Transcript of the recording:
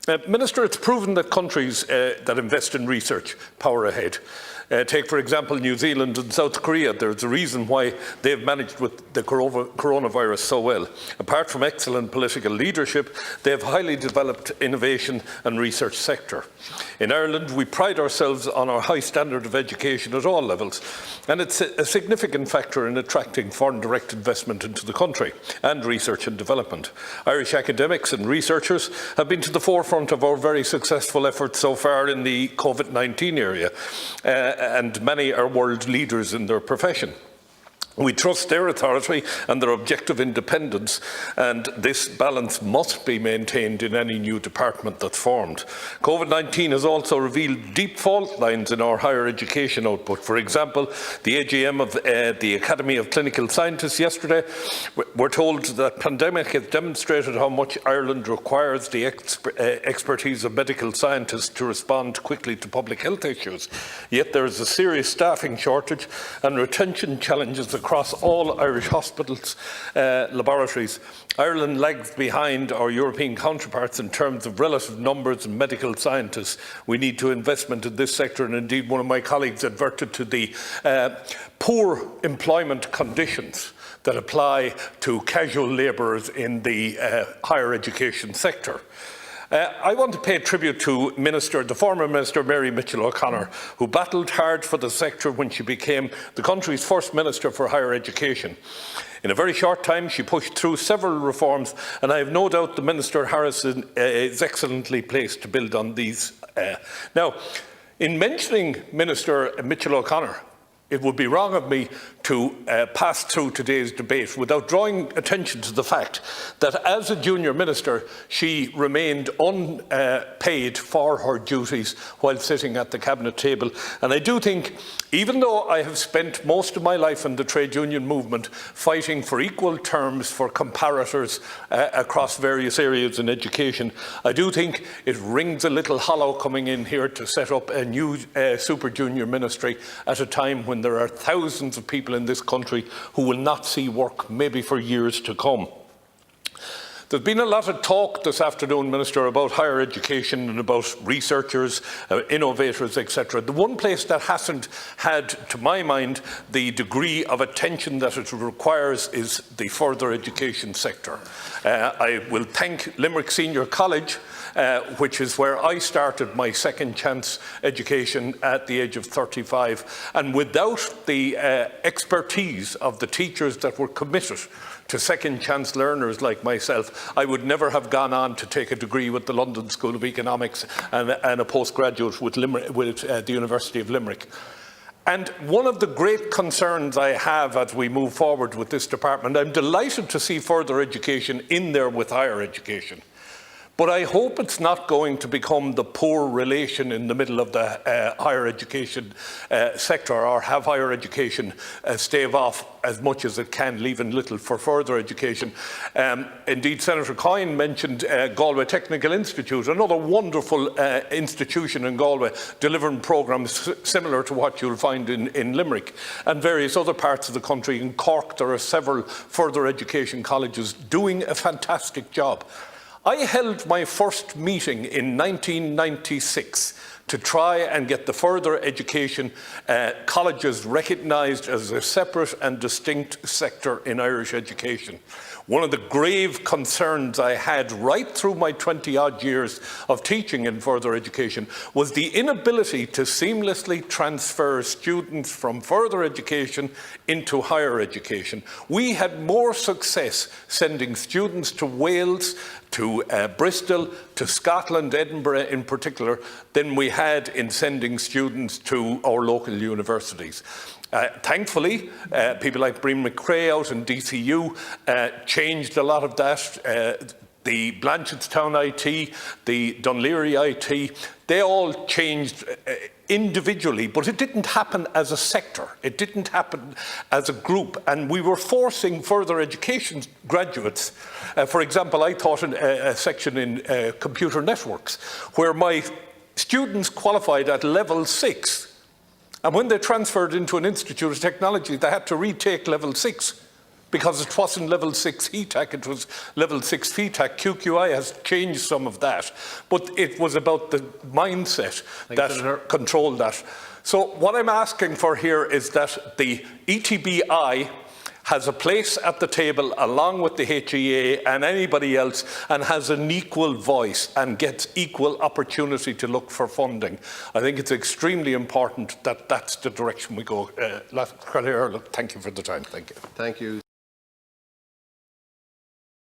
Minister, it's proven that countries that invest in research power ahead. Take, for example, New Zealand and South Korea. There's a reason why they've managed with the coronavirus so well. Apart from excellent political leadership, they have highly developed innovation and research sector. In Ireland, we pride ourselves on our high standard of education at all levels, and it's a significant factor in attracting foreign direct investment into the country and research and development. Irish academics and researchers have been to the forefront of our very successful efforts so far in the COVID-19 area. And many are world leaders in their profession. We trust their authority and their objective independence, and this balance must be maintained in any new department that's formed. COVID-19 has also revealed deep fault lines in our higher education output. For example, the AGM of the Academy of Clinical Scientists yesterday, we're told that the pandemic has demonstrated how much Ireland requires the expertise of medical scientists to respond quickly to public health issues. Yet there is a serious staffing shortage and retention challenges across all Irish hospitals, laboratories. Ireland lags behind our European counterparts in terms of relative numbers of medical scientists. We need to investment in this sector, and indeed one of my colleagues adverted to the poor employment conditions that apply to casual labourers in the higher education sector. I want to pay tribute to the former Minister Mary Mitchell-O'Connor, who battled hard for the sector when she became the country's first Minister for Higher Education. In a very short time, she pushed through several reforms, and I have no doubt the Minister Harrison is excellently placed to build on these. Now, in mentioning Minister Mitchell-O'Connor, it would be wrong of me to pass through today's debate without drawing attention to the fact that as a junior minister, she remained unpaid for her duties while sitting at the cabinet table. And I do think, even though I have spent most of my life in the trade union movement fighting for equal terms for comparators across various areas in education, I do think it rings a little hollow coming in here to set up a new super junior ministry at a time when there are thousands of people in this country who will not see work maybe for years to come. There's been a lot of talk this afternoon, Minister, about higher education and about researchers, innovators, etc. The one place that hasn't had, to my mind, the degree of attention that it requires is the further education sector. I will thank Limerick Senior College, which is where I started my second chance education at the age of 35. And without the expertise of the teachers that were committed to second chance learners like myself, I would never have gone on to take a degree with the London School of Economics and a postgraduate with the University of Limerick. And one of the great concerns I have as we move forward with this department, I'm delighted to see further education in there with higher education. But I hope it's not going to become the poor relation in the middle of the higher education sector, or have higher education stave off as much as it can, leaving little for further education. Indeed, Senator Coyne mentioned Galway Technical Institute, another wonderful institution in Galway, delivering programmes similar to what you'll find in Limerick and various other parts of the country. In Cork, there are several further education colleges doing a fantastic job. I held my first meeting in 1996 to try and get the further education colleges recognised as a separate and distinct sector in Irish education. One of the grave concerns I had right through my 20-odd years of teaching in further education was the inability to seamlessly transfer students from further education into higher education. We had more success sending students to Wales, to Bristol, to Scotland, Edinburgh in particular, than we had in sending students to our local universities. Thankfully, people like Breen McCrae out in DCU changed a lot of that. The Blanchardstown IT, the Dunleary IT, they all changed individually, but it didn't happen as a sector. It didn't happen as a group, and we were forcing further education graduates. For example, I taught in a section in computer networks, where my students qualified at level 6. And when they transferred into an institute of technology, they had to retake level 6 because it wasn't level 6 HETAC, it was level 6 FETAC. QQI has changed some of that, but it was about the mindset that controlled that. So what I'm asking for here is that the ETBI has a place at the table along with the HEA and anybody else, and has an equal voice and gets equal opportunity to look for funding. I think it's extremely important that that's the direction we go. Thank you for the time. Thank you. Thank you.